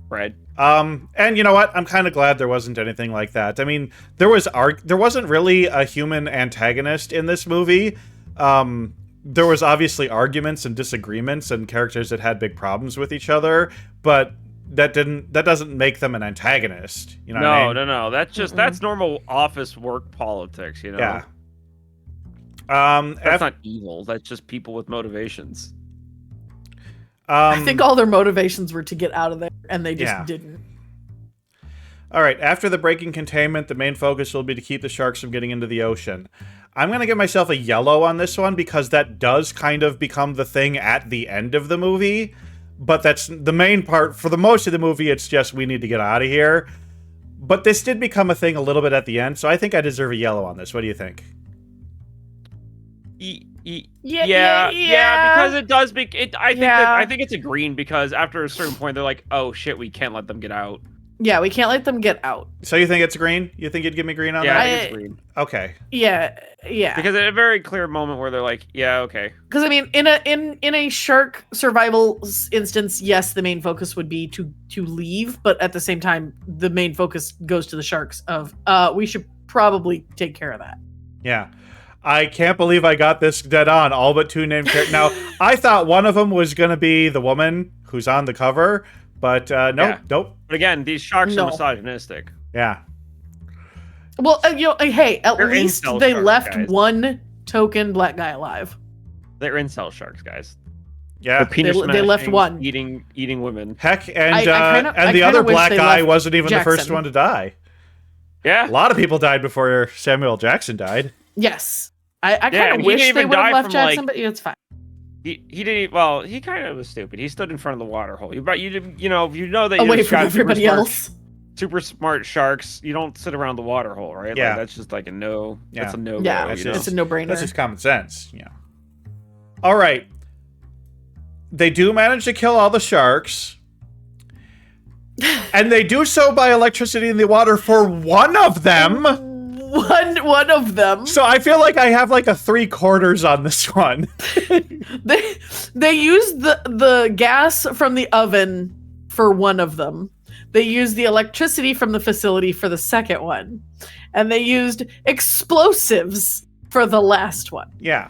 Red. and you know what? I'm kind of glad there wasn't anything like that. I mean, there wasn't really a human antagonist in this movie. There was obviously arguments and disagreements and characters that had big problems with each other, but that doesn't make them an antagonist. You know what I mean? No. That's just that's normal office work politics, you know. Yeah. That's not evil. That's just people with motivations. I think all their motivations were to get out of there, and they just didn't. All right. After the breaking containment, the main focus will be to keep the sharks from getting into the ocean. I'm going to give myself a yellow on this one because that does kind of become the thing at the end of the movie. But that's the main part. For the most of the movie, it's just we need to get out of here. But this did become a thing a little bit at the end, so I think I deserve a yellow on this. What do you think? Yeah, because it does. I think it's a green because after a certain point, they're like, "Oh shit, we can't let them get out." Yeah, we can't let them get out. So you think it's green? You think you'd give me green on that? Yeah, I think it's green. Okay. Yeah. Because at a very clear moment where they're like, "Yeah, okay." Because I mean, in a shark survival instance, yes, the main focus would be to leave, but at the same time, the main focus goes to the sharks. Of we should probably take care of that. Yeah. I can't believe I got this dead on. All but two named characters. Now, I thought one of them was going to be the woman who's on the cover, but nope. But again, these sharks are misogynistic. Yeah. Well, hey, at They're least incel they sharks, left guys. one token black guy alive. They're incel sharks, guys. Yeah. They're penis They left smashing, one. eating women. Heck, and I the kinda other wish black they guy left wasn't even the first Jackson. one to die. Yeah. A lot of people died before Samuel Jackson died. Yes, I kind and of he wish didn't they even would have die left from, Jackson, but it's fine. He didn't. Well, he kind of was stupid. He stood in front of the water hole. But you know that Away you've from got everybody else. super smart sharks. You don't sit around the water hole, right? Yeah. Like, that's just like a no. Yeah. That's a no. Yeah, That's it's a no-brainer. That's just common sense. Yeah. All right. They do manage to kill all the sharks. And they do so by electricity in the water for one of them. One of them. So I feel like I have like a 3/4 on this one. They used the gas from the oven for one of them. They used the electricity from the facility for the second one. And they used explosives for the last one. Yeah.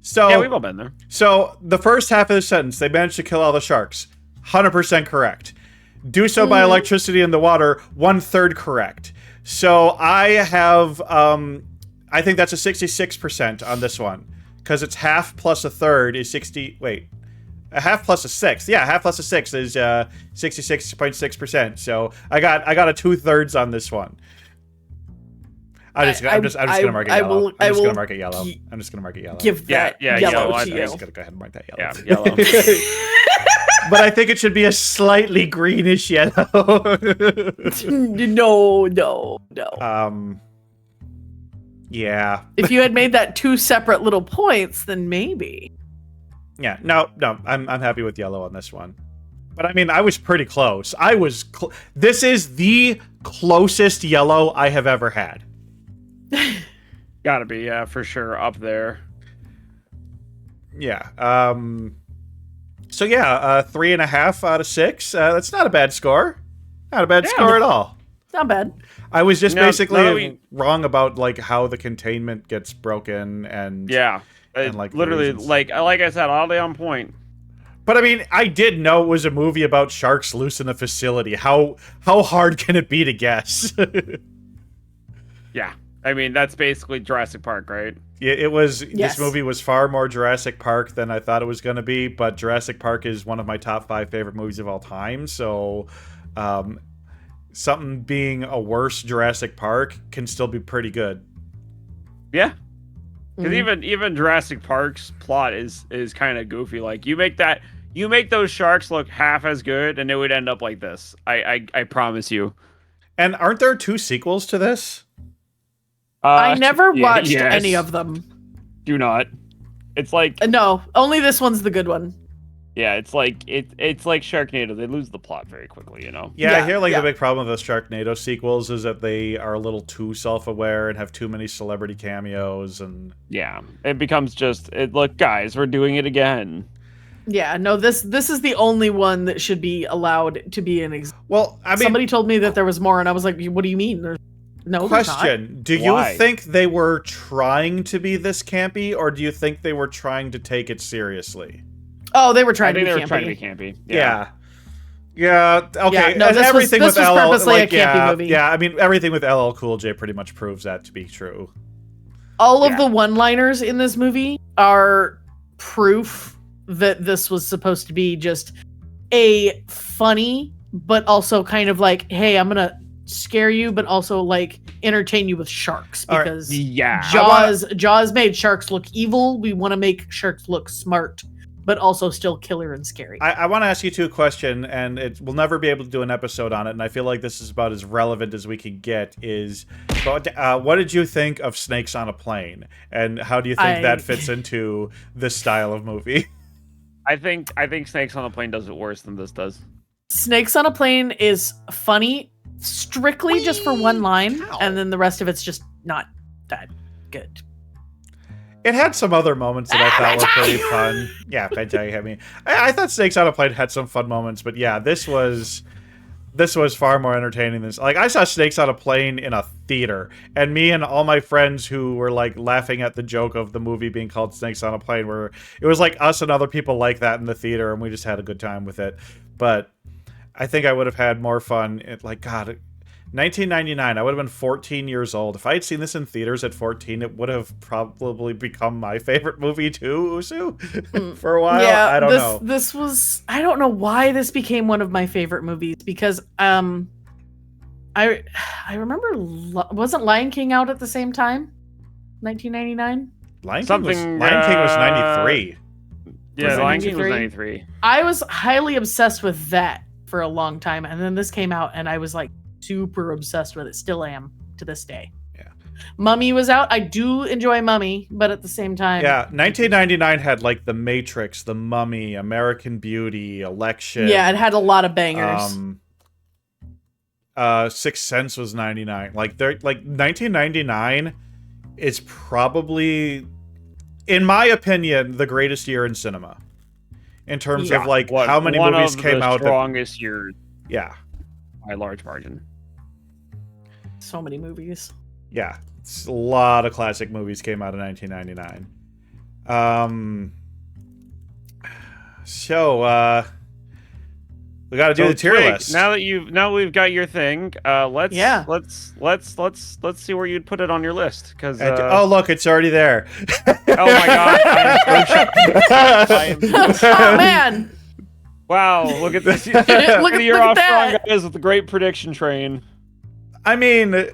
So Yeah, we've all been there. So the first half of the sentence, they managed to kill all the sharks. 100% correct. Do so by electricity in the water, 1/3 correct. So I have, I think that's a 66% on this one. Because it's half plus a third is 60, wait. A half plus a sixth. Yeah, half plus a sixth is 66.6%. So I got a 2/3 on this one. I'm just gonna mark it yellow. I'm just gonna mark it yellow. I'm just gonna mark it yellow. Give that Yeah, yellow yellow, to I'm you. just gonna go ahead and mark that yellow. Yeah, yellow. But I think it should be a slightly greenish yellow. No. Yeah. If you had made that two separate little points, then maybe. Yeah. No. I'm happy with yellow on this one. But I mean, I was pretty close. This is the closest yellow I have ever had. Gotta be, yeah, for sure, up there. Yeah. So yeah, 3.5 out of 6. That's not a bad score. Not a bad score at all. Not bad. I was just basically we- wrong about like how the containment gets broken and Yeah. And, like, the literally, reasons. like I said, oddly on point. But I mean, I did know it was a movie about sharks loose in a facility. How hard can it be to guess? Yeah. I mean, that's basically Jurassic Park, right? It was Yes. This movie was far more Jurassic Park than I thought it was going to be, but Jurassic Park is one of my top 5 favorite movies of all time. So, something being a worse Jurassic Park can still be pretty good. Yeah. Because Mhm. even Jurassic Park's plot is kind of goofy. Like you make those sharks look half as good, and it would end up like this. I promise you. And aren't there 2 sequels to this? I never watched yes. any of them. Do not. It's like No, only this one's the good one. yeah, it's like Sharknado. They lose the plot very quickly, you know. Yeah, I Yeah, hear like yeah. the big problem with the Sharknado sequels is that they are a little too self-aware and have too many celebrity cameos and Yeah, it becomes just look, guys, we're doing it again. Yeah, no, this is the only one that should be allowed to be in existence. well, I mean, Somebody told me that there was more, and I was like, "What do you mean?" No, there's not. question: do you Why? think they were trying to be this campy, or do you think they were trying to take it seriously? Oh, they were I trying to think be they were trying to campy. be campy. Yeah. Okay. Yeah, no, and this was everything with LL, purposely a like, campy movie. Yeah, I mean, everything with LL Cool J pretty much proves that to be true. All of Yeah. the one-liners in this movie are proof that this was supposed to be just a funny, but also kind of like, hey, I'm gonna scare you, but also like entertain you with sharks All right. because Yeah. Jaws made sharks look evil. We want to make sharks look smart, but also still killer and scary. I want to ask you 2 a question, and we'll never be able to do an episode on it, and I feel like this is about as relevant as we can get. What did you think of Snakes on a Plane, and how do you think that fits into this style of movie? I think Snakes on a Plane does it worse than this does. Snakes on a Plane is funny strictly just for one line, and then the rest of it's just not that good. It had some other moments that I thought were pretty fun. Yeah, Benji hit me. I thought Snakes on a Plane had some fun moments, but yeah, this was far more entertaining than like I saw Snakes on a Plane in a theater, and me and all my friends who were like laughing at the joke of the movie being called Snakes on a Plane, it was like us and other people like that in the theater, and we just had a good time with it. But I think I would have had more fun. 1999, I would have been 14 years old. If I had seen this in theaters at 14, it would have probably become my favorite movie too, Usu, for a while. Yeah, I don't know. This was, I don't know why this became one of my favorite movies because I remember wasn't Lion King out at the same time? 1999? Lion Something, King was 93. Yeah, Was it Lion King was 93? 93. I was highly obsessed with that for a long time, and then this came out and I was like super obsessed with it. Still am to this day. Yeah. Mummy was out. I do enjoy Mummy, but at the same time, Yeah, 1999 had like The Matrix, The Mummy, American Beauty, Election. yeah, it had a lot of bangers. Sixth Sense was 99. Like 1999 is probably, in my opinion, the greatest year in cinema. In terms of like how many movies came out. Strongest year Yeah. by a large margin. So many movies. Yeah. It's a lot of classic movies came out in 1999. We got to do the tier Twig, list. Now we've got your thing. Let's Yeah. let's see where you'd put it on your list. Because Oh, look, it's already there. oh my god, I am so Oh man! wow! Look at this. Look You're at off that. strong, guys, with the great prediction train. I mean,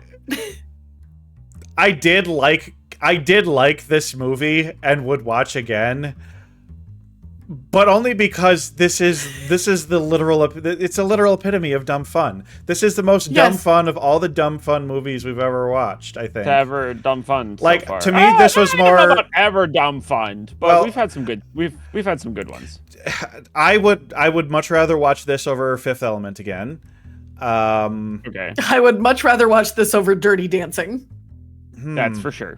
I did like this movie and would watch again, but only because this is the literal, it's a literal epitome of dumb fun. This is the most dumb Yes. fun of all the dumb fun movies we've ever watched, I think. To ever dumb fun. Like, so far. to me, this was I don't know more- about ever dumb fun, but Well- we've had some good. We've had some good ones. I would much rather watch this over Fifth Element again. Okay, I would much rather watch this over Dirty Dancing. that's for sure.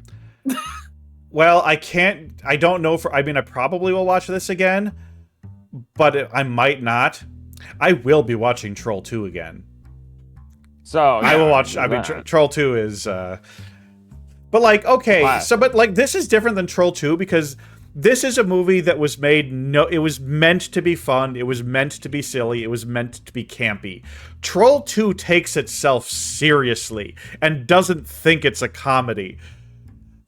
Well, I don't know I probably will watch this again, but I might not. I will be watching Troll 2 again. So I will watch. yeah, I mean, that. Troll 2 is. But like, okay, Wow. but like, this is different than Troll 2 because this is a movie that was made. It was meant to be fun. It was meant to be silly. It was meant to be campy. Troll 2 takes itself seriously and doesn't think it's a comedy.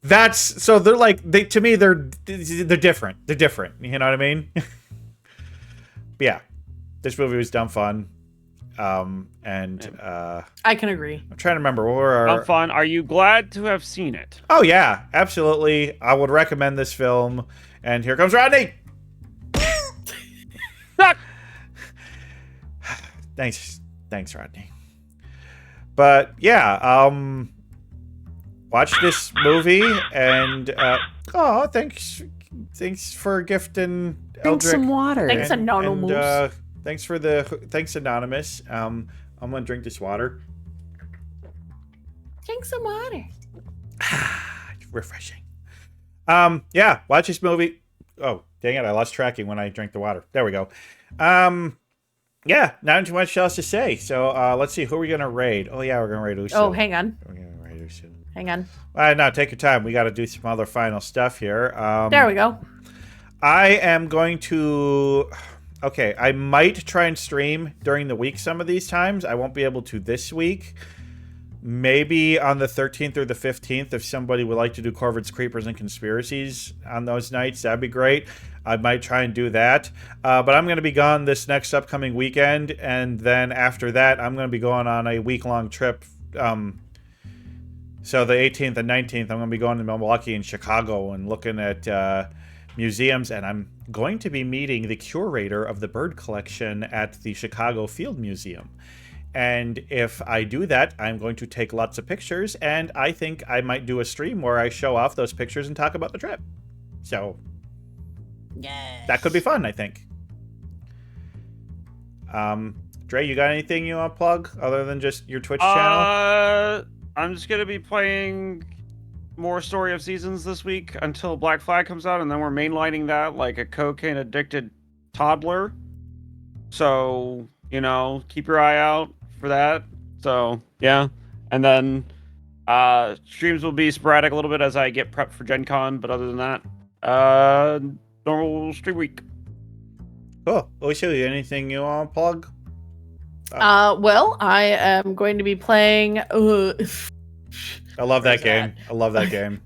That's so they're like to me they're different. They're different. You know what I mean? But yeah, this movie was dumb fun. And I can agree. I'm trying to remember what were our Dumb fun. Are you glad to have seen it? Oh yeah, absolutely. I would recommend this film. And here comes Rodney. Thanks, Rodney. But yeah, watch this movie and thanks for gifting Drink some water. Thanks, Anonymous. Thanks Anonymous. I'm gonna drink this water. Drink some water. Refreshing. Yeah, watch this movie. Oh, dang it, I lost tracking when I drank the water. There we go. Yeah, not too much else to say. So let's see, who are we gonna raid? Oh yeah, we're gonna raid Usu. Oh, hang on. We're gonna raid Usu. Hang on. No, take your time. We got to do some other final stuff here. There we go. I am going to. Okay, I might try and stream during the week some of these times. I won't be able to this week. Maybe on the 13th or the 15th, if somebody would like to do Corvid's Creepers and Conspiracies on those nights, that'd be great. I might try and do that. But I'm going to be gone this next upcoming weekend. And then after that, I'm going to be going on a week-long trip. So the 18th and 19th, I'm going to be going to Milwaukee and Chicago and looking at museums. And I'm going to be meeting the curator of the bird collection at the Chicago Field Museum. And if I do that, I'm going to take lots of pictures, and I think I might do a stream where I show off those pictures and talk about the trip. So, that could be fun, I think. Dre, you got anything you want to plug other than just your Twitch channel? I'm just gonna be playing more Story of Seasons this week until Black Flag comes out, and then we're mainlining that like a cocaine-addicted toddler. So, you know, keep your eye out for that. So yeah, and then streams will be sporadic a little bit as I get prepped for Gen Con, but other than that, normal stream week. Cool. Usukie, anything you want to plug? Well, I am going to be playing. I love that game. I love that game.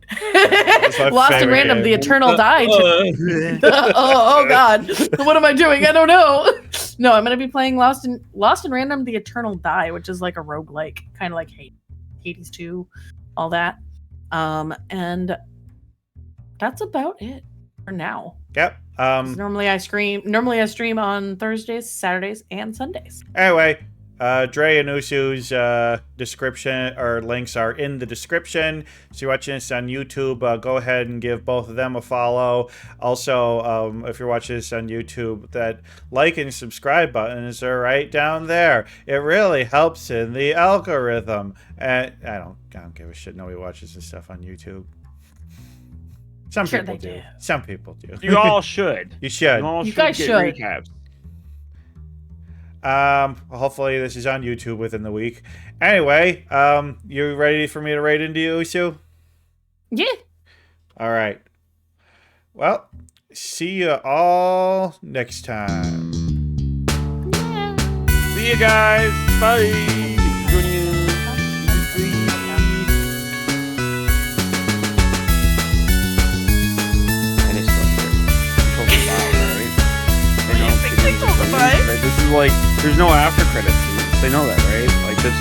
Lost and Random, the Eternal Die. Oh God, what am I doing? I don't know. No, I'm gonna be playing Lost and Random, the Eternal Die, which is like a roguelike, kind of like Hades 2, all that. And that's about it for now. Yep. Normally I stream on Thursdays, Saturdays, and Sundays. Anyway, Dre and Usu's description or links are in the description. So you're watching this on YouTube, go ahead and give both of them a follow. Also, if you're watching this on YouTube, that like and subscribe buttons are right down there. It really helps in the algorithm. And I don't give a shit. Nobody watches this stuff on YouTube. Some Sure people they do. do. Some people do. You all should. You should. You guys get should. recaps. Hopefully this is on YouTube within the week. Anyway, you ready for me to raid into you, Usu? Yeah. All right. Well, see you all next time. See you guys. Bye. This is like, there's no after credits. They know that, right? Like this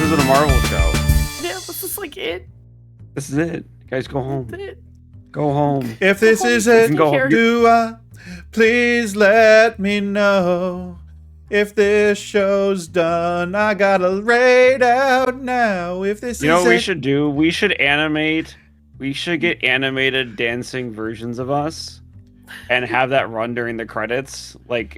isn't a Marvel show. Yeah, this is like it. This is it. Guys, go home. That's it. Go home. If this is it, please let me know. If this show's done, I gotta raid out now. If this You know is what we it. should do? We should get animated dancing versions of us and have that run during the credits. Like